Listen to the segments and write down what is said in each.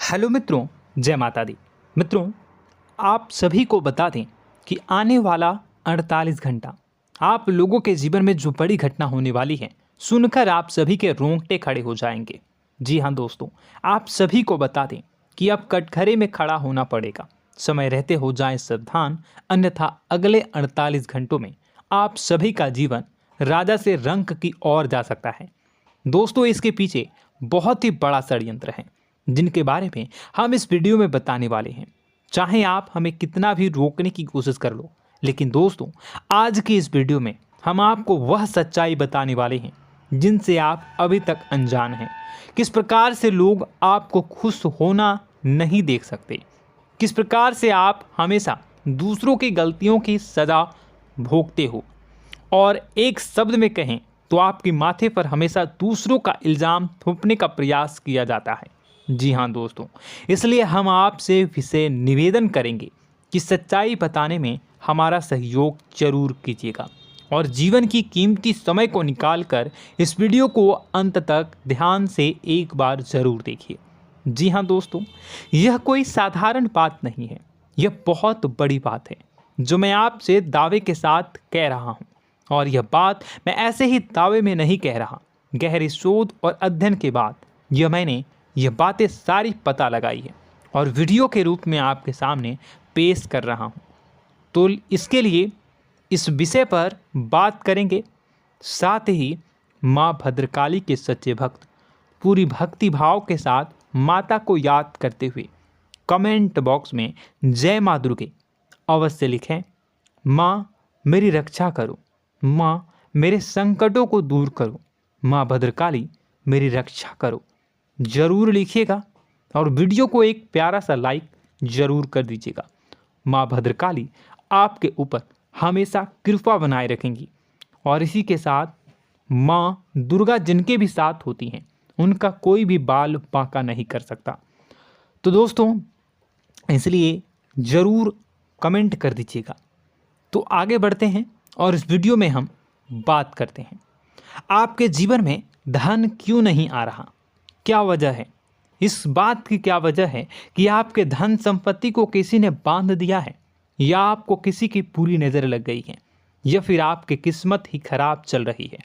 Hello मित्रों, जय माता दी। मित्रों, आप सभी को बता दें कि आने वाला 48 घंटा आप लोगों के जीवन में जो बड़ी घटना होने वाली है, सुनकर आप सभी के रोंगटे खड़े हो जाएंगे। जी हाँ दोस्तों, आप सभी को बता दें कि अब कटघरे में खड़ा होना पड़ेगा। समय रहते हो जाएं सावधान, अन्यथा अगले 48 घंटों में आप सभी का जीवन राजा से रंक की ओर जा सकता है। दोस्तों, इसके पीछे बहुत ही बड़ा षड्यंत्र है जिनके बारे में हम इस वीडियो में बताने वाले हैं। चाहे आप हमें कितना भी रोकने की कोशिश कर लो, लेकिन दोस्तों आज की इस वीडियो में हम आपको वह सच्चाई बताने वाले हैं जिनसे आप अभी तक अनजान हैं। किस प्रकार से लोग आपको खुश होना नहीं देख सकते, किस प्रकार से आप हमेशा दूसरों की गलतियों की सज़ा भोगते हो, और एक शब्द में कहें तो आपके माथे पर हमेशा दूसरों का इल्ज़ाम थोपने का प्रयास किया जाता है। जी हाँ दोस्तों, इसलिए हम आपसे विशेष निवेदन करेंगे कि सच्चाई बताने में हमारा सहयोग जरूर कीजिएगा और जीवन की कीमती समय को निकालकर इस वीडियो को अंत तक ध्यान से एक बार ज़रूर देखिए। जी हाँ दोस्तों, यह कोई साधारण बात नहीं है, यह बहुत बड़ी बात है जो मैं आपसे दावे के साथ कह रहा हूँ। और यह बात मैं ऐसे ही दावे में नहीं कह रहा, गहरी शोध और अध्ययन के बाद मैंने यह बातें सारी पता लगाई है और वीडियो के रूप में आपके सामने पेश कर रहा हूँ। तो इसके लिए इस विषय पर बात करेंगे। साथ ही माँ भद्रकाली के सच्चे भक्त पूरी भक्ति भाव के साथ माता को याद करते हुए कमेंट बॉक्स में जय माँ दुर्गे अवश्य लिखें। माँ मेरी रक्षा करो, माँ मेरे संकटों को दूर करो, माँ भद्रकाली मेरी रक्षा करो, ज़रूर लिखिएगा और वीडियो को एक प्यारा सा लाइक ज़रूर कर दीजिएगा। माँ भद्रकाली आपके ऊपर हमेशा कृपा बनाए रखेंगी और इसी के साथ माँ दुर्गा जिनके भी साथ होती हैं उनका कोई भी बाल बांका नहीं कर सकता। तो दोस्तों, इसलिए ज़रूर कमेंट कर दीजिएगा। तो आगे बढ़ते हैं और इस वीडियो में हम बात करते हैं, आपके जीवन में धन क्यों नहीं आ रहा, क्या वजह है। इस बात की क्या वजह है कि आपके धन संपत्ति को किसी ने बांध दिया है, या आपको किसी की पूरी नज़र लग गई है, या फिर आपकी किस्मत ही खराब चल रही है।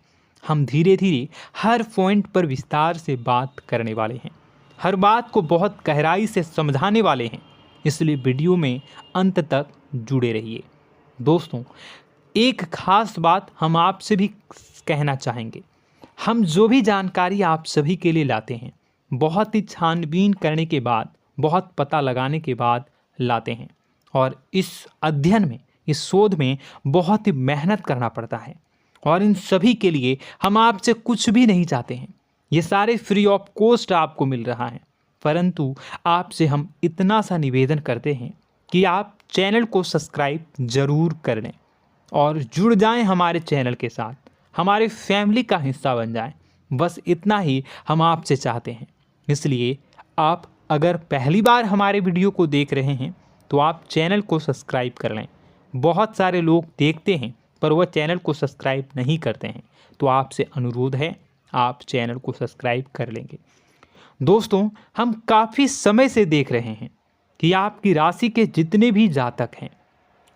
हम धीरे धीरे हर पॉइंट पर विस्तार से बात करने वाले हैं, हर बात को बहुत गहराई से समझाने वाले हैं, इसलिए वीडियो में अंत तक जुड़े रहिए। दोस्तों, एक खास बात हम आपसे भी कहना चाहेंगे, हम जो भी जानकारी आप सभी के लिए लाते हैं बहुत ही छानबीन करने के बाद, बहुत पता लगाने के बाद लाते हैं, और इस अध्ययन में, इस शोध में बहुत ही मेहनत करना पड़ता है। और इन सभी के लिए हम आपसे कुछ भी नहीं चाहते हैं, ये सारे फ्री ऑफ कॉस्ट आपको मिल रहा है। परंतु आपसे हम इतना सा निवेदन करते हैं कि आप चैनल को सब्सक्राइब ज़रूर कर लें और जुड़ जाएं हमारे चैनल के साथ, हमारे फैमिली का हिस्सा बन जाएं। बस इतना ही हम आपसे चाहते हैं। इसलिए आप अगर पहली बार हमारे वीडियो को देख रहे हैं तो आप चैनल को सब्सक्राइब कर लें। बहुत सारे लोग देखते हैं पर वह चैनल को सब्सक्राइब नहीं करते हैं, तो आपसे अनुरोध है आप चैनल को सब्सक्राइब कर लेंगे। दोस्तों, हम काफ़ी समय से देख रहे हैं कि आपकी राशि के जितने भी जातक हैं,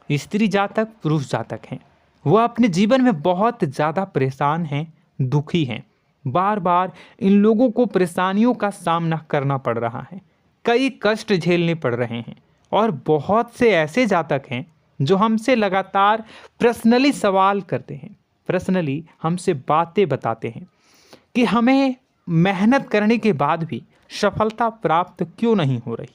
स्त्री जातक पुरुष जातक हैं, वह अपने जीवन में बहुत ज़्यादा परेशान हैं, दुखी हैं। बार बार इन लोगों को परेशानियों का सामना करना पड़ रहा है, कई कष्ट झेलने पड़ रहे हैं। और बहुत से ऐसे जातक हैं जो हमसे लगातार पर्सनली सवाल करते हैं, पर्सनली हमसे बातें बताते हैं कि हमें मेहनत करने के बाद भी सफलता प्राप्त क्यों नहीं हो रही,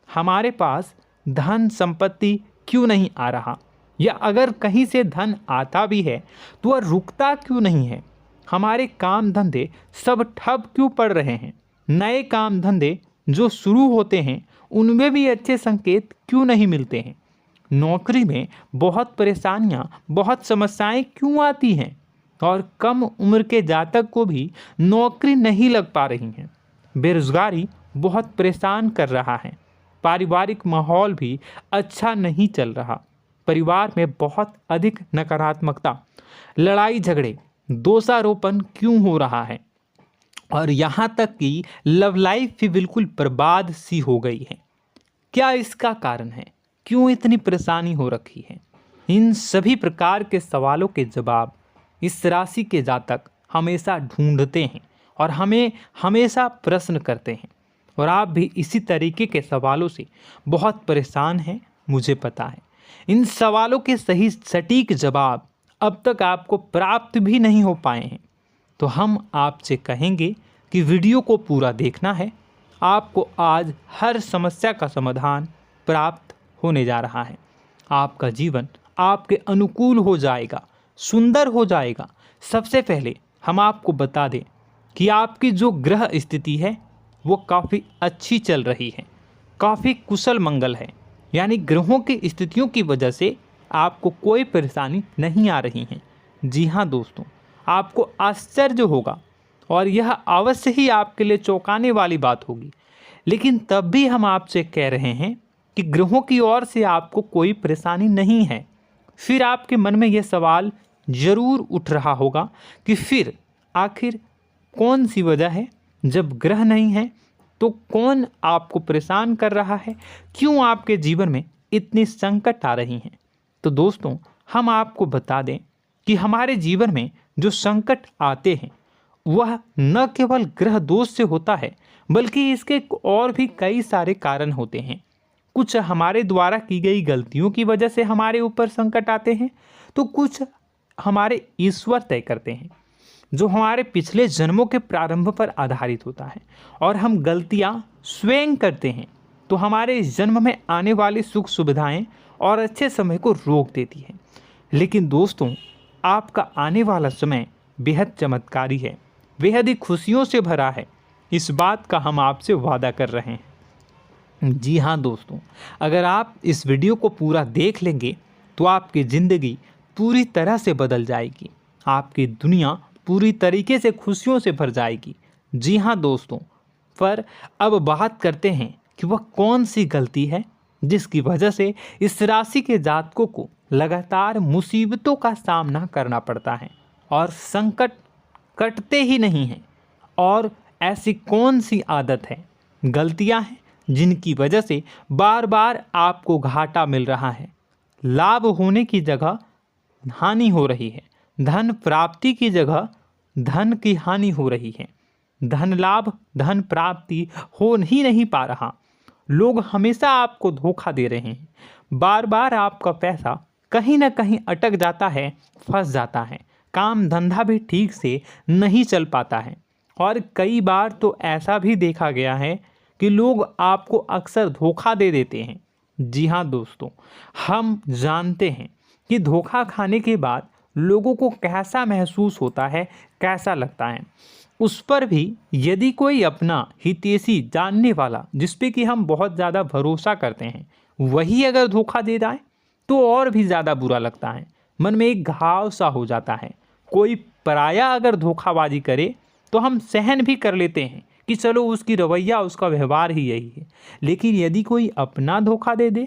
हमारे पास धन संपत्ति क्यों नहीं आ रहा, या अगर कहीं से धन आता भी है तो वह रुकता क्यों नहीं है, हमारे काम धंधे सब ठप क्यों पड़ रहे हैं, नए काम धंधे जो शुरू होते हैं उनमें भी अच्छे संकेत क्यों नहीं मिलते हैं, नौकरी में बहुत परेशानियां, बहुत समस्याएं क्यों आती हैं, और कम उम्र के जातक को भी नौकरी नहीं लग पा रही हैं, बेरोजगारी बहुत परेशान कर रहा है, पारिवारिक माहौल भी अच्छा नहीं चल रहा, परिवार में बहुत अधिक नकारात्मकता, लड़ाई झगड़े, दोषारोपण क्यों हो रहा है, और यहाँ तक कि लव लाइफ भी बिल्कुल बर्बाद सी हो गई है। क्या इसका कारण है? क्यों इतनी परेशानी हो रखी है? इन सभी प्रकार के सवालों के जवाब इस राशि के जातक हमेशा ढूंढते हैं और हमें हमेशा प्रश्न करते हैं। और आप भी इसी तरीके के सवालों से बहुत परेशान हैं, मुझे पता है। इन सवालों के सही सटीक जवाब अब तक आपको प्राप्त भी नहीं हो पाए हैं। तो हम आपसे कहेंगे कि वीडियो को पूरा देखना है। आपको आज हर समस्या का समाधान प्राप्त होने जा रहा है। आपका जीवन आपके अनुकूल हो जाएगा, सुंदर हो जाएगा। सबसे पहले हम आपको बता दें कि आपकी जो ग्रह स्थिति है वो काफ़ी अच्छी चल रही है, काफ़ी कुशल मंगल है। यानी ग्रहों की स्थितियों की वजह से आपको कोई परेशानी नहीं आ रही है। जी हाँ दोस्तों, आपको आश्चर्य होगा और यह अवश्य ही आपके लिए चौंकाने वाली बात होगी। लेकिन तब भी हम आपसे कह रहे हैं कि ग्रहों की ओर से आपको कोई परेशानी नहीं है। फिर आपके मन में यह सवाल जरूर उठ रहा होगा कि फिर आखिर कौन सी वजह है? जब ग्रह नहीं है तो कौन आपको परेशान कर रहा है? क्यों आपके जीवन में इतनी संकट आ रही हैं? तो दोस्तों, हम आपको बता दें कि हमारे जीवन में जो संकट आते हैं वह न केवल ग्रह दोष से होता है, बल्कि इसके और भी कई सारे कारण होते हैं। कुछ हमारे द्वारा की गई गलतियों की वजह से हमारे ऊपर संकट आते हैं, तो कुछ हमारे ईश्वर तय करते हैं, जो हमारे पिछले जन्मों के प्रारंभ पर आधारित होता है। और हम गलतियां स्वयं करते हैं तो हमारे इस जन्म में आने वाली सुख सुविधाएं और अच्छे समय को रोक देती है। लेकिन दोस्तों, आपका आने वाला समय बेहद चमत्कारी है, बेहद ही खुशियों से भरा है। इस बात का हम आपसे वादा कर रहे हैं। जी हाँ दोस्तों, अगर आप इस वीडियो को पूरा देख लेंगे तो आपकी ज़िंदगी पूरी तरह से बदल जाएगी, आपकी दुनिया पूरी तरीके से खुशियों से भर जाएगी। जी हाँ दोस्तों, पर अब बात करते हैं कि वह कौन सी गलती है जिसकी वजह से इस राशि के जातकों को लगातार मुसीबतों का सामना करना पड़ता है और संकट कटते ही नहीं हैं। और ऐसी कौन सी आदत है, गलतियां हैं जिनकी वजह से बार बार आपको घाटा मिल रहा है, लाभ होने की जगह हानि हो रही है, धन प्राप्ति की जगह धन की हानि हो रही है, धन लाभ धन प्राप्ति हो ही नहीं पा रहा, लोग हमेशा आपको धोखा दे रहे हैं, बार बार आपका पैसा कहीं ना कहीं अटक जाता है, फंस जाता है, काम धंधा भी ठीक से नहीं चल पाता है। और कई बार तो ऐसा भी देखा गया है कि लोग आपको अक्सर धोखा दे देते हैं। जी हाँ दोस्तों, हम जानते हैं कि धोखा खाने के बाद लोगों को कैसा महसूस होता है, कैसा लगता है। उस पर भी यदि कोई अपना हितैषी जानने वाला, जिस पे कि हम बहुत ज़्यादा भरोसा करते हैं, वही अगर धोखा दे जाए तो और भी ज़्यादा बुरा लगता है, मन में एक घाव सा हो जाता है। कोई पराया अगर धोखाबाजी करे तो हम सहन भी कर लेते हैं कि चलो उसकी रवैया, उसका व्यवहार ही यही है। लेकिन यदि कोई अपना धोखा दे दे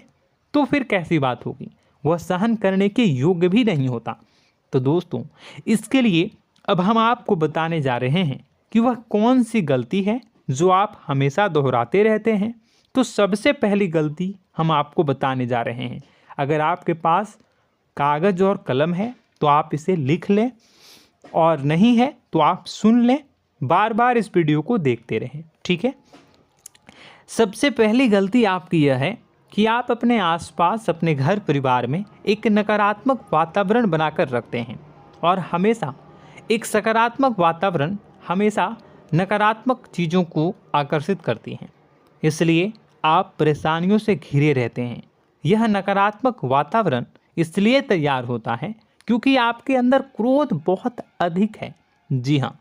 तो फिर कैसी बात होगी, वह सहन करने के योग्य भी नहीं होता। तो दोस्तों, इसके लिए अब हम आपको बताने जा रहे हैं कि वह कौन सी गलती है जो आप हमेशा दोहराते रहते हैं। तो सबसे पहली गलती हम आपको बताने जा रहे हैं। अगर आपके पास कागज़ और कलम है तो आप इसे लिख लें, और नहीं है तो आप सुन लें, बार बार इस वीडियो को देखते रहें, ठीक है। सबसे पहली गलती आपकी यह है कि आप अपने आसपास, अपने घर परिवार में एक नकारात्मक वातावरण बनाकर रखते हैं। और हमेशा एक सकारात्मक वातावरण हमेशा नकारात्मक चीज़ों को आकर्षित करती हैं, इसलिए आप परेशानियों से घिरे रहते हैं। यह नकारात्मक वातावरण इसलिए तैयार होता है क्योंकि आपके अंदर क्रोध बहुत अधिक है। जी हाँ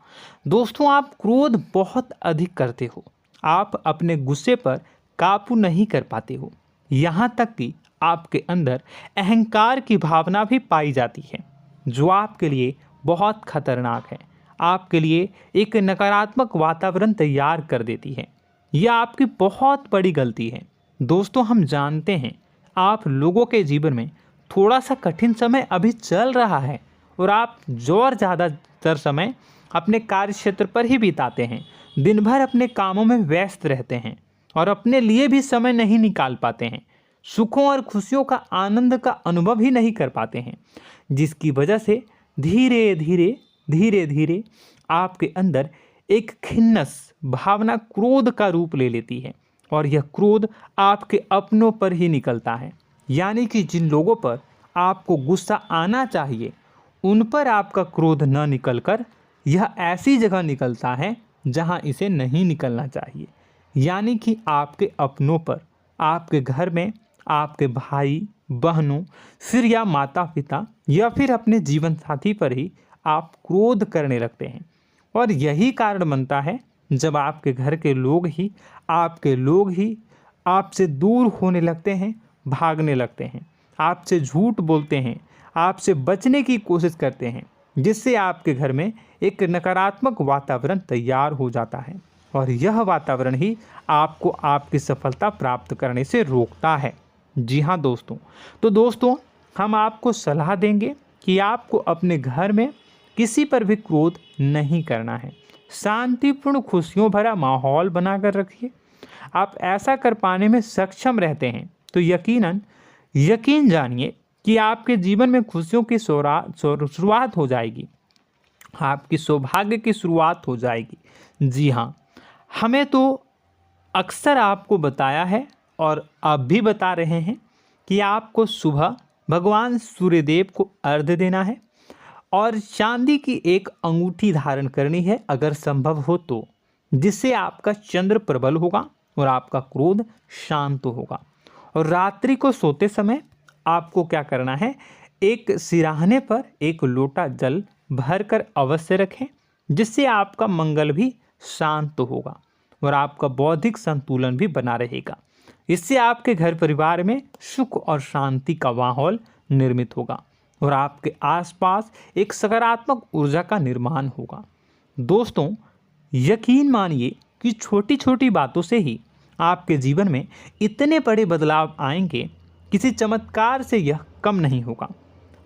दोस्तों, आप क्रोध बहुत अधिक करते हो, आप अपने गुस्से पर काबू नहीं कर पाते हो, यहाँ तक कि आपके अंदर अहंकार की भावना भी पाई जाती है, जो आपके लिए बहुत खतरनाक है, आपके लिए एक नकारात्मक वातावरण तैयार कर देती है। यह आपकी बहुत बड़ी गलती है। दोस्तों, हम जानते हैं आप लोगों के जीवन में थोड़ा सा कठिन समय अभी चल रहा है और आप और ज़्यादा अधिकतर समय अपने कार्य क्षेत्र पर ही बिताते हैं, दिन भर अपने कामों में व्यस्त रहते हैं और अपने लिए भी समय नहीं निकाल पाते हैं, सुखों और खुशियों का आनंद का अनुभव ही नहीं कर पाते हैं, जिसकी वजह से धीरे धीरे आपके अंदर एक खिन्नस भावना क्रोध का रूप ले लेती है और यह क्रोध आपके अपनों पर ही निकलता है। यानी कि जिन लोगों पर आपको गुस्सा आना चाहिए उन पर आपका क्रोध न निकलकर यह ऐसी जगह निकलता है जहां इसे नहीं निकलना चाहिए। यानी कि आपके अपनों पर, आपके घर में आपके भाई बहनों, फिर या माता पिता या फिर अपने जीवन साथी पर ही आप क्रोध करने लगते हैं। और यही कारण बनता है जब आपके घर के लोग ही आपसे दूर होने लगते हैं, भागने लगते हैं, आपसे झूठ बोलते हैं, आपसे बचने की कोशिश करते हैं, जिससे आपके घर में एक नकारात्मक वातावरण तैयार हो जाता है और यह वातावरण ही आपको आपकी सफलता प्राप्त करने से रोकता है। जी हाँ दोस्तों, तो दोस्तों हम आपको सलाह देंगे कि आपको अपने घर में किसी पर भी क्रोध नहीं करना है। शांतिपूर्ण खुशियों भरा माहौल बनाकर रखिए। आप ऐसा कर पाने में सक्षम रहते हैं तो यकीन जानिए कि आपके जीवन में खुशियों की शुरुआत हो जाएगी, आपकी सौभाग्य की शुरुआत हो जाएगी। जी हाँ, हमें तो अक्सर आपको बताया है और अब भी बता रहे हैं कि आपको सुबह भगवान सूर्यदेव को अर्घ्य देना है और चांदी की एक अंगूठी धारण करनी है अगर संभव हो तो, जिससे आपका चंद्र प्रबल होगा और आपका क्रोध शांत होगा। और रात्रि को सोते समय आपको क्या करना है, एक सिराहने पर एक लोटा जल भरकर अवश्य रखें, जिससे आपका मंगल भी शांत होगा और आपका बौद्धिक संतुलन भी बना रहेगा। इससे आपके घर परिवार में सुख और शांति का माहौल निर्मित होगा और आपके आसपास एक सकारात्मक ऊर्जा का निर्माण होगा। दोस्तों यकीन मानिए कि छोटी छोटी बातों से ही आपके जीवन में इतने बड़े बदलाव आएंगे, किसी चमत्कार से यह कम नहीं होगा।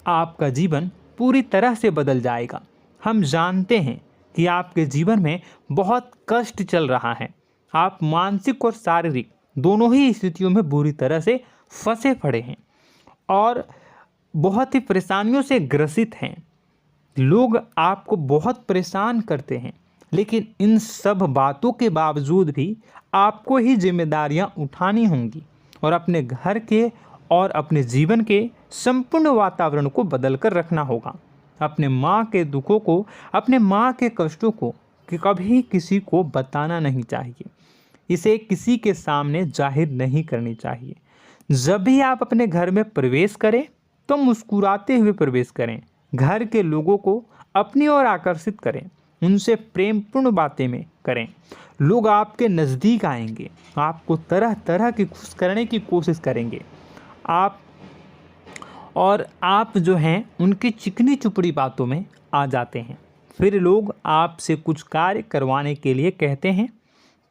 आपका जीवन पूरी तरह से बदल जाएगा। हम जानते हैं कि आपके जीवन में बहुत कष्ट चल रहा है, आप मानसिक और शारीरिक दोनों ही स्थितियों में बुरी तरह से फंसे पड़े हैं और बहुत ही परेशानियों से ग्रसित हैं। लोग आपको बहुत परेशान करते हैं, लेकिन इन सब बातों के बावजूद भी आपको ही जिम्मेदारियां उठानी होंगी और अपने घर के और अपने जीवन के संपूर्ण वातावरण को बदल कर रखना होगा। अपने माँ के दुखों को, अपने माँ के कष्टों को कभी किसी को बताना नहीं चाहिए, इसे किसी के सामने जाहिर नहीं करनी चाहिए। जब भी आप अपने घर में प्रवेश करें तो मुस्कुराते हुए प्रवेश करें, घर के लोगों को अपनी ओर आकर्षित करें, उनसे प्रेमपूर्ण बातें में करें। लोग आपके नज़दीक आएंगे, आपको तरह तरह की खुश करने की कोशिश करेंगे। आप जो हैं उनकी चिकनी चुपड़ी बातों में आ जाते हैं। फिर लोग आपसे कुछ कार्य करवाने के लिए कहते हैं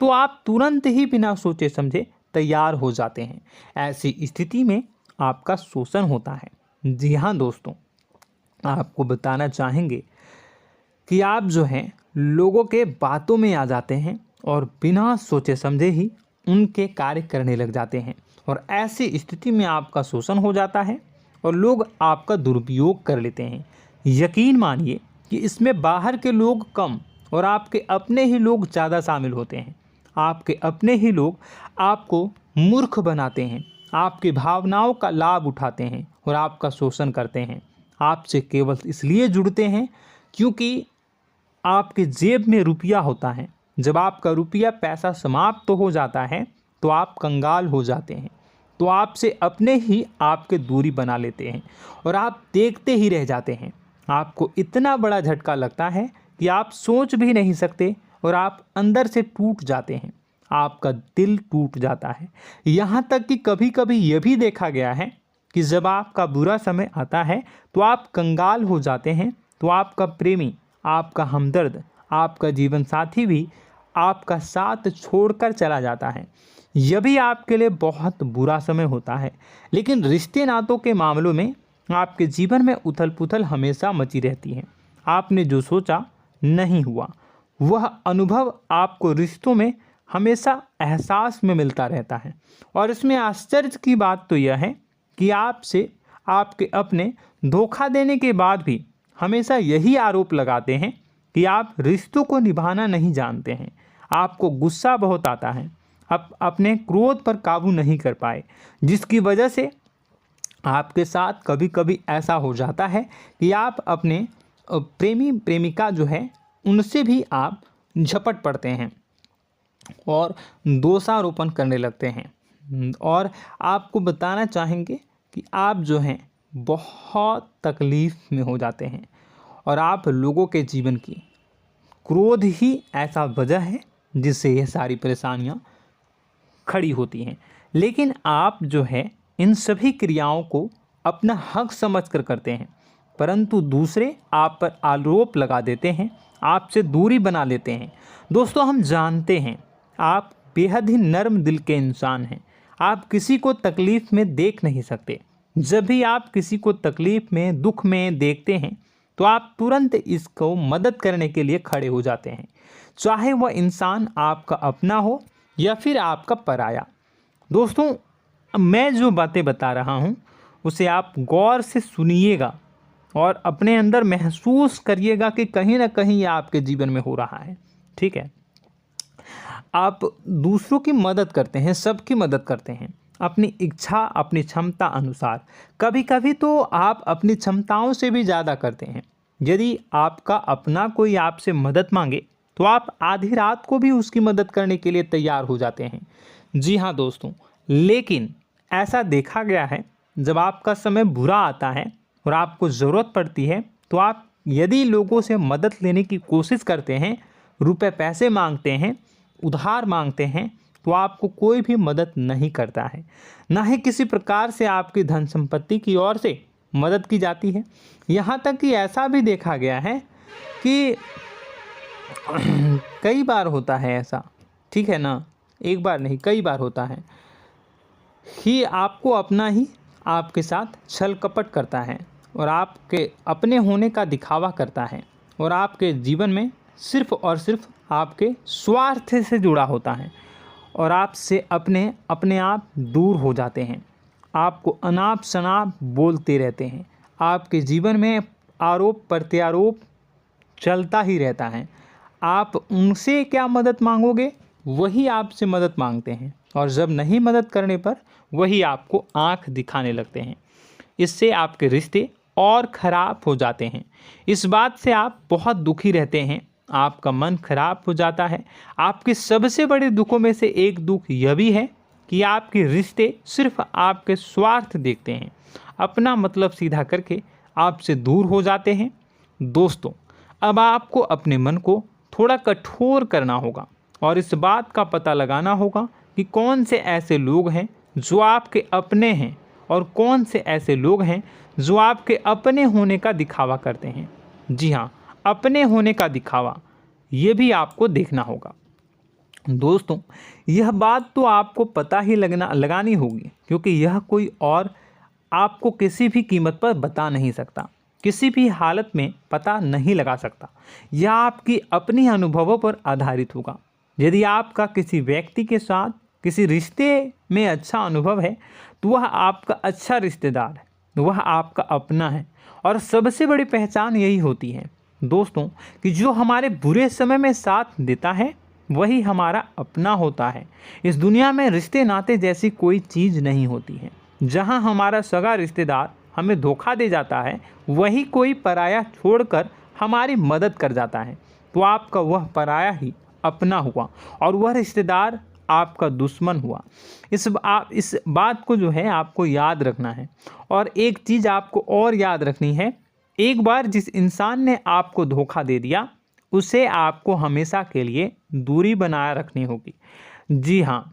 तो आप तुरंत ही बिना सोचे समझे तैयार हो जाते हैं। ऐसी स्थिति में आपका शोषण होता है। जी हाँ दोस्तों, आपको बताना चाहेंगे कि आप जो हैं लोगों के बातों में आ जाते हैं और बिना सोचे समझे ही उनके कार्य करने लग जाते हैं और ऐसी स्थिति में आपका शोषण हो जाता है और लोग आपका दुरुपयोग कर लेते हैं। यकीन मानिए कि इसमें बाहर के लोग कम और आपके अपने ही लोग ज़्यादा शामिल होते हैं। आपके अपने ही लोग आपको मूर्ख बनाते हैं, आपकी भावनाओं का लाभ उठाते हैं और आपका शोषण करते हैं। आपसे केवल इसलिए जुड़ते हैं क्योंकि आपके जेब में रुपया होता है। जब आपका रुपया पैसा समाप्त हो जाता है तो आप कंगाल हो जाते हैं, तो आपसे अपने ही आपके दूरी बना लेते हैं और आप देखते ही रह जाते हैं। आपको इतना बड़ा झटका लगता है कि आप सोच भी नहीं सकते और आप अंदर से टूट जाते हैं, आपका दिल टूट जाता है। यहाँ तक कि कभी कभी यह भी देखा गया है कि जब आपका बुरा समय आता है तो आप कंगाल हो जाते हैं, तो आपका प्रेमी, आपका हमदर्द, आपका जीवन साथी भी आपका साथ छोड़कर चला जाता है। यह भी आपके लिए बहुत बुरा समय होता है। लेकिन रिश्ते नातों के मामलों में आपके जीवन में उथल पुथल हमेशा मची रहती है। आपने जो सोचा नहीं हुआ। वह अनुभव आपको रिश्तों में हमेशा एहसास में मिलता रहता है। और इसमें आश्चर्य की बात तो यह है कि आपसे आपके अपने धोखा देने के बाद भी हमेशा यही आरोप लगाते हैं कि आप रिश्तों को निभाना नहीं जानते हैं। आपको गुस्सा बहुत आता है, अपने क्रोध पर काबू नहीं कर पाए, जिसकी वजह से आपके साथ कभी कभी ऐसा हो जाता है कि आप अपने प्रेमी प्रेमिका जो है उनसे भी आप झपट पड़ते हैं और दोषारोपण करने लगते हैं। और आपको बताना चाहेंगे कि आप जो हैं बहुत तकलीफ़ में हो जाते हैं और आप लोगों के जीवन की क्रोध ही ऐसा वजह है जिससे ये सारी परेशानियां खड़ी होती हैं। लेकिन आप जो है इन सभी क्रियाओं को अपना हक समझकर करते हैं, परंतु दूसरे आप पर आरोप लगा देते हैं, आपसे दूरी बना लेते हैं। दोस्तों, हम जानते हैं आप बेहद ही नर्म दिल के इंसान हैं। आप किसी को तकलीफ़ में देख नहीं सकते। जब भी आप किसी को तकलीफ़ में, दुख में देखते हैं तो आप तुरंत इसको मदद करने के लिए खड़े हो जाते हैं, चाहे वह इंसान आपका अपना हो या फिर आपका पराया। दोस्तों, मैं जो बातें बता रहा हूँ उसे आप गौर से सुनिएगा और अपने अंदर महसूस करिएगा कि कहीं ना कहीं ये आपके जीवन में हो रहा है। ठीक है, आप दूसरों की मदद करते हैं, सबकी मदद करते हैं अपनी इच्छा, अपनी क्षमता अनुसार। कभी कभी तो आप अपनी क्षमताओं से भी ज़्यादा करते हैं। यदि आपका अपना कोई आपसे मदद मांगे तो आप आधी रात को भी उसकी मदद करने के लिए तैयार हो जाते हैं। जी हाँ दोस्तों, लेकिन ऐसा देखा गया है जब आपका समय बुरा आता है और आपको ज़रूरत पड़ती है तो आप यदि लोगों से मदद लेने की कोशिश करते हैं, रुपए पैसे मांगते हैं, उधार मांगते हैं, तो आपको कोई भी मदद नहीं करता है। ना ही किसी प्रकार से आपकी धन संपत्ति की ओर से मदद की जाती है। यहाँ तक कि ऐसा भी देखा गया है कि कई बार होता है ऐसा, ठीक है ना, एक बार नहीं कई बार होता है कि आपको अपना ही आपके साथ छल कपट करता है और आपके अपने होने का दिखावा करता है और आपके जीवन में सिर्फ और सिर्फ आपके स्वार्थ से जुड़ा होता है और आपसे अपने आप दूर हो जाते हैं। आपको अनाप शनाप बोलते रहते हैं। आपके जीवन में आरोप प्रत्यारोप चलता ही रहता है। आप उनसे क्या मदद मांगोगे, वही आपसे मदद मांगते हैं और जब नहीं मदद करने पर वही आपको आंख दिखाने लगते हैं। इससे आपके रिश्ते और ख़राब हो जाते हैं। इस बात से आप बहुत दुखी रहते हैं, आपका मन खराब हो जाता है। आपके सबसे बड़े दुखों में से एक दुख यह भी है कि आपके रिश्ते सिर्फ आपके स्वार्थ देखते हैं, अपना मतलब सीधा करके आपसे दूर हो जाते हैं। दोस्तों, अब आपको अपने मन को थोड़ा कठोर करना होगा और इस बात का पता लगाना होगा कि कौन से ऐसे लोग हैं जो आपके अपने हैं और कौन से ऐसे लोग हैं जो आपके अपने होने का दिखावा करते हैं। जी हाँ, अपने होने का दिखावा, ये भी आपको देखना होगा। दोस्तों, यह बात तो आपको पता ही लगानी होगी, क्योंकि यह कोई और आपको किसी भी कीमत पर बता नहीं सकता, किसी भी हालत में पता नहीं लगा सकता। यह आपकी अपनी अनुभवों पर आधारित होगा। यदि आपका किसी व्यक्ति के साथ किसी रिश्ते में अच्छा अनुभव है तो वह आपका अच्छा रिश्तेदार है, वह आपका अपना है। और सबसे बड़ी पहचान यही होती है दोस्तों कि जो हमारे बुरे समय में साथ देता है वही हमारा अपना होता है। इस दुनिया में रिश्ते नाते जैसी कोई चीज़ नहीं होती है। जहां हमारा सगा रिश्तेदार हमें धोखा दे जाता है, वही कोई पराया छोड़कर हमारी मदद कर जाता है, तो आपका वह पराया ही अपना हुआ और वह रिश्तेदार आपका दुश्मन हुआ। इस बात को जो है आपको याद रखना है। और एक चीज़ आपको और याद रखनी है, एक बार जिस इंसान ने आपको धोखा दे दिया उसे आपको हमेशा के लिए दूरी बनाए रखनी होगी। जी हाँ,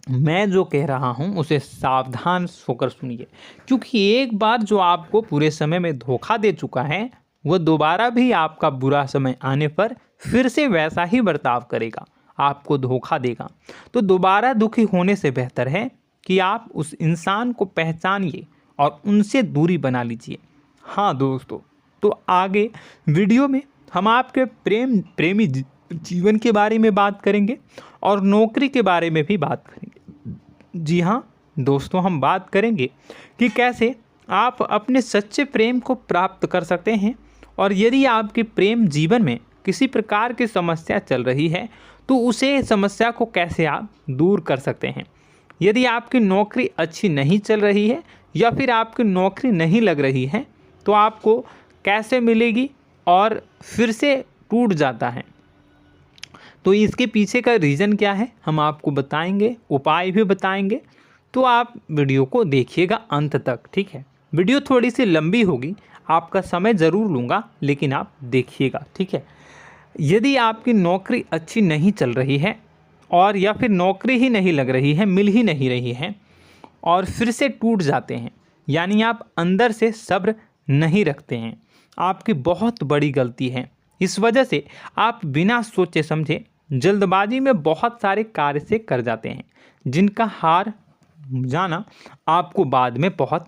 मैं जो कह रहा हूँ उसे सावधान होकर सुनिए, क्योंकि एक बार जो आपको पूरे समय में धोखा दे चुका है वह दोबारा भी आपका बुरा समय आने पर फिर से वैसा ही बर्ताव करेगा, आपको धोखा देगा। तो दोबारा दुखी होने से बेहतर है कि आप उस इंसान को पहचानिए और उनसे दूरी बना लीजिए। हाँ दोस्तों, तो आगे वीडियो में हम आपके प्रेमी जीवन के बारे में बात करेंगे और नौकरी के बारे में भी बात करेंगे। जी हाँ दोस्तों, हम बात करेंगे कि कैसे आप अपने सच्चे प्रेम को प्राप्त कर सकते हैं, और यदि आपके प्रेम जीवन में किसी प्रकार की समस्या चल रही है तो उसे समस्या को कैसे आप दूर कर सकते हैं। यदि आपकी नौकरी अच्छी नहीं चल रही है या फिर आपकी नौकरी नहीं लग रही है तो आपको कैसे मिलेगी और फिर से टूट जाता है, तो इसके पीछे का रीज़न क्या है हम आपको बताएंगे, उपाय भी बताएंगे। तो आप वीडियो को देखिएगा अंत तक, ठीक है। वीडियो थोड़ी सी लंबी होगी, आपका समय ज़रूर लूँगा, लेकिन आप देखिएगा, ठीक है। यदि आपकी नौकरी अच्छी नहीं चल रही है और या फिर नौकरी ही नहीं लग रही है, मिल ही नहीं रही है और फिर से टूट जाते हैं, यानी आप अंदर से सब्र नहीं रखते हैं, आपकी बहुत बड़ी गलती है। इस वजह से आप बिना सोचे समझे जल्दबाजी में बहुत सारे कार्य से कर जाते हैं, जिनका हार जाना आपको बाद में बहुत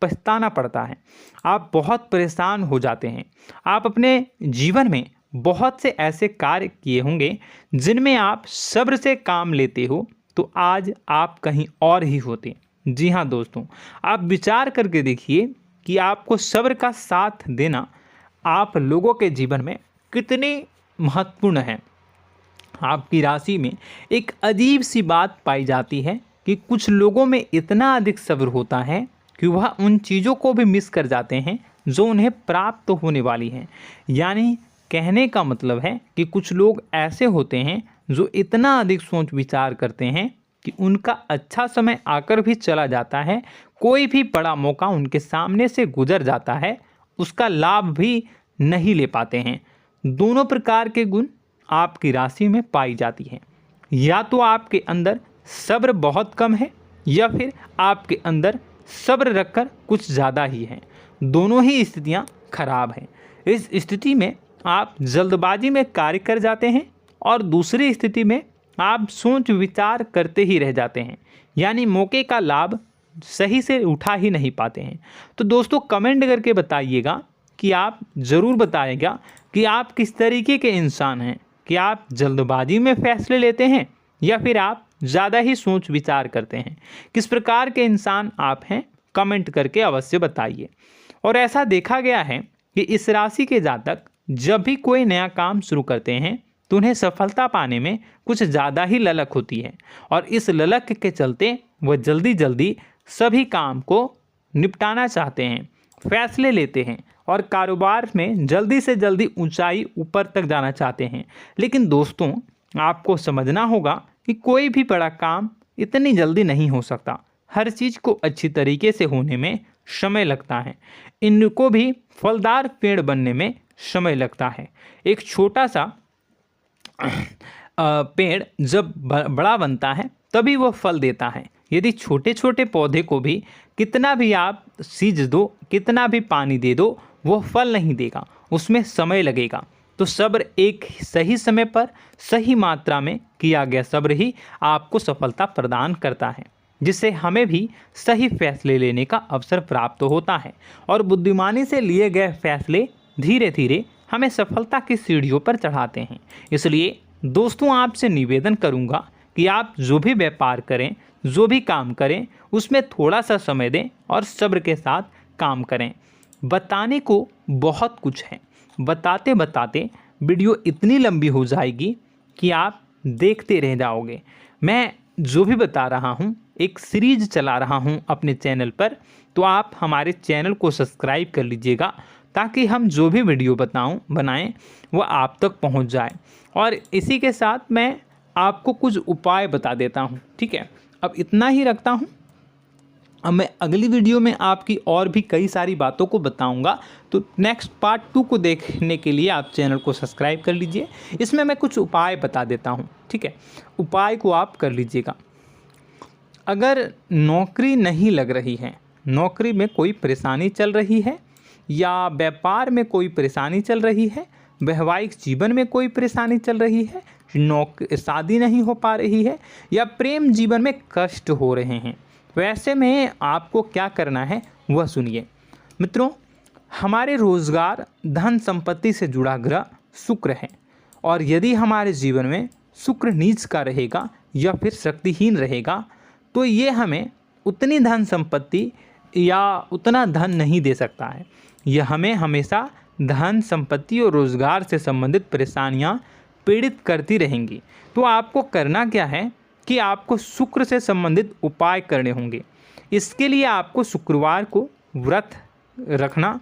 पछताना पड़ता है। आप बहुत परेशान हो जाते हैं। आप अपने जीवन में बहुत से ऐसे कार्य किए होंगे जिनमें आप सब्र से काम लेते हो, तो आज आप कहीं और ही होते। जी हाँ दोस्तों, आप विचार करके देखिए कि आपको सब्र का साथ देना आप लोगों के जीवन में कितने महत्वपूर्ण है। आपकी राशि में एक अजीब सी बात पाई जाती है कि कुछ लोगों में इतना अधिक सब्र होता है कि वह उन चीज़ों को भी मिस कर जाते हैं जो उन्हें प्राप्त होने वाली हैं। यानी कहने का मतलब है कि कुछ लोग ऐसे होते हैं जो इतना अधिक सोच विचार करते हैं कि उनका अच्छा समय आकर भी चला जाता है, कोई भी बड़ा मौका उनके सामने से गुजर जाता है, उसका लाभ भी नहीं ले पाते हैं। दोनों प्रकार के गुण आपकी राशि में पाई जाती हैं। या तो आपके अंदर सब्र बहुत कम है या फिर आपके अंदर सब्र रखकर कुछ ज़्यादा ही है। दोनों ही स्थितियाँ खराब हैं। इस स्थिति में आप जल्दबाजी में कार्य कर जाते हैं और दूसरी स्थिति में आप सोच विचार करते ही रह जाते हैं, यानी मौके का लाभ सही से उठा ही नहीं पाते हैं। तो दोस्तों कमेंट करके बताइएगा कि आप ज़रूर बताइएगा कि आप किस तरीके के इंसान हैं, कि आप जल्दबाजी में फैसले लेते हैं या फिर आप ज़्यादा ही सोच विचार करते हैं। किस प्रकार के इंसान आप हैं, कमेंट करके अवश्य बताइए। और ऐसा देखा गया है कि इस राशि के जातक जब भी कोई नया काम शुरू करते हैं तो उन्हें सफलता पाने में कुछ ज़्यादा ही ललक होती है, और इस ललक के चलते वह जल्दी जल्दी सभी काम को निपटाना चाहते हैं, फैसले लेते हैं और कारोबार में जल्दी से जल्दी ऊंचाई ऊपर तक जाना चाहते हैं। लेकिन दोस्तों आपको समझना होगा कि कोई भी बड़ा काम इतनी जल्दी नहीं हो सकता। हर चीज़ को अच्छी तरीके से होने में समय लगता है। इनको भी फलदार पेड़ बनने में समय लगता है। एक छोटा सा पेड़ जब बड़ा बनता है तभी वो फल देता है। यदि छोटे छोटे पौधे को भी कितना भी आप सींच दो, कितना भी पानी दे दो, वो फल नहीं देगा, उसमें समय लगेगा। तो सब्र एक सही समय पर सही मात्रा में किया गया सब्र ही आपको सफलता प्रदान करता है, जिससे हमें भी सही फैसले लेने का अवसर प्राप्त होता है और बुद्धिमानी से लिए गए फैसले धीरे धीरे हमें सफलता की सीढ़ियों पर चढ़ाते हैं। इसलिए दोस्तों आपसे निवेदन करूंगा कि आप जो भी व्यापार करें, जो भी काम करें, उसमें थोड़ा सा समय दें और सब्र के साथ काम करें। बताने को बहुत कुछ है, बताते बताते वीडियो इतनी लंबी हो जाएगी कि आप देखते रह जाओगे। मैं जो भी बता रहा हूँ एक सीरीज चला रहा हूँ अपने चैनल पर, तो आप हमारे चैनल को सब्सक्राइब कर लीजिएगा ताकि हम जो भी वीडियो बनाएं वो आप तक पहुँच जाए। और इसी के साथ मैं आपको कुछ उपाय बता देता हूँ, ठीक है। अब इतना ही रखता हूँ। अब मैं अगली वीडियो में आपकी और भी कई सारी बातों को बताऊंगा, तो नेक्स्ट पार्ट 2 को देखने के लिए आप चैनल को सब्सक्राइब कर लीजिए। इसमें मैं कुछ उपाय बता देता हूं, ठीक है। उपाय को आप कर लीजिएगा। अगर नौकरी नहीं लग रही है, नौकरी में कोई परेशानी चल रही है, या व्यापार में कोई परेशानी चल रही है, वैवाहिक जीवन में कोई परेशानी चल रही है, शादी नहीं हो पा रही है, या प्रेम जीवन में कष्ट हो रहे हैं, वैसे में आपको क्या करना है वह सुनिए। मित्रों, हमारे रोजगार धन संपत्ति से जुड़ा ग्रह शुक्र है, और यदि हमारे जीवन में शुक्र नीच का रहेगा या फिर शक्तिहीन रहेगा तो ये हमें उतनी धन संपत्ति या उतना धन नहीं दे सकता है। यह हमें हमेशा धन संपत्ति और रोजगार से संबंधित परेशानियां पीड़ित करती रहेंगी। तो आपको करना क्या है कि आपको शुक्र से संबंधित उपाय करने होंगे। इसके लिए आपको शुक्रवार को व्रत रखना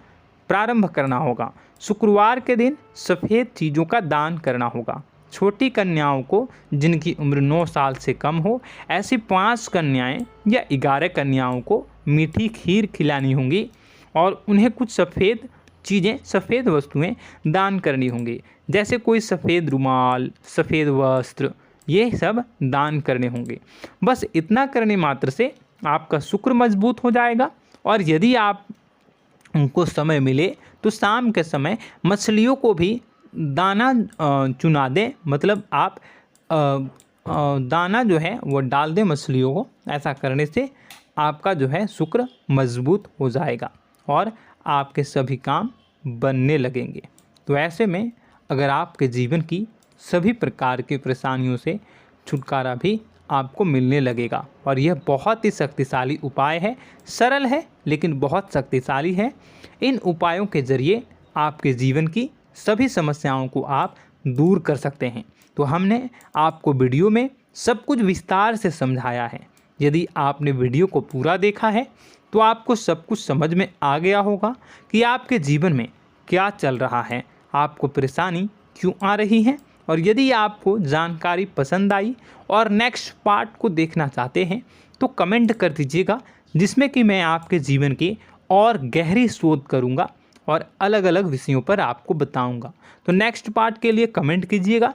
प्रारंभ करना होगा। शुक्रवार के दिन सफ़ेद चीज़ों का दान करना होगा। छोटी कन्याओं को जिनकी उम्र 9 साल से कम हो, ऐसी 5 कन्याएं या 11 कन्याओं को मीठी खीर खिलानी होंगी और उन्हें कुछ सफ़ेद चीज़ें, सफ़ेद वस्तुएं दान करनी होंगी, जैसे कोई सफ़ेद रुमाल, सफ़ेद वस्त्र, ये सब दान करने होंगे। बस इतना करने मात्र से आपका शुक्र मजबूत हो जाएगा। और यदि आप उनको समय मिले तो शाम के समय मछलियों को भी दाना चुना दें, मतलब आप दाना जो है वो डाल दें मछलियों को। ऐसा करने से आपका जो है शुक्र मजबूत हो जाएगा और आपके सभी काम बनने लगेंगे। तो ऐसे में अगर आपके जीवन की सभी प्रकार की परेशानियों से छुटकारा भी आपको मिलने लगेगा। और यह बहुत ही शक्तिशाली उपाय है, सरल है लेकिन बहुत शक्तिशाली है। इन उपायों के ज़रिए आपके जीवन की सभी समस्याओं को आप दूर कर सकते हैं। तो हमने आपको वीडियो में सब कुछ विस्तार से समझाया है। यदि आपने वीडियो को पूरा देखा है तो आपको सब कुछ समझ में आ गया होगा कि आपके जीवन में क्या चल रहा है, आपको परेशानी क्यों आ रही है। और यदि आपको जानकारी पसंद आई और नेक्स्ट पार्ट को देखना चाहते हैं तो कमेंट कर दीजिएगा, जिसमें कि मैं आपके जीवन की और गहरी शोध करूंगा और अलग अलग विषयों पर आपको बताऊंगा। तो नेक्स्ट पार्ट के लिए कमेंट कीजिएगा,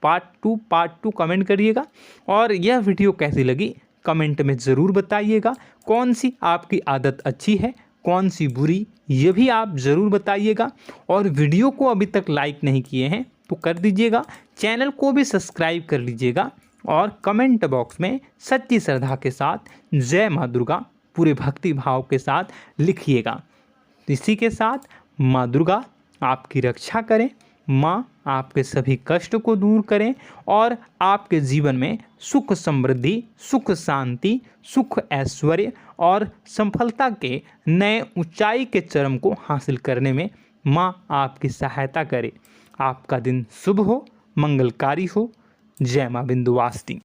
पार्ट टू कमेंट करिएगा। और यह वीडियो कैसी लगी कमेंट में ज़रूर बताइएगा। कौन सी आपकी आदत अच्छी है, कौन सी बुरी, ये भी आप ज़रूर बताइएगा। और वीडियो को अभी तक लाइक नहीं किए हैं तो कर दीजिएगा, चैनल को भी सब्सक्राइब कर लीजिएगा और कमेंट बॉक्स में सच्ची श्रद्धा के साथ जय माँ दुर्गा पूरे भक्ति भाव के साथ लिखिएगा। इसी के साथ माँ दुर्गा आपकी रक्षा करें, माँ आपके सभी कष्ट को दूर करें और आपके जीवन में सुख समृद्धि, सुख शांति, सुख ऐश्वर्य और सफलता के नए ऊंचाई के चरम को हासिल करने में माँ आपकी सहायता करे। आपका दिन शुभ हो, मंगलकारी हो। जय माँ विंध्यवासिनी।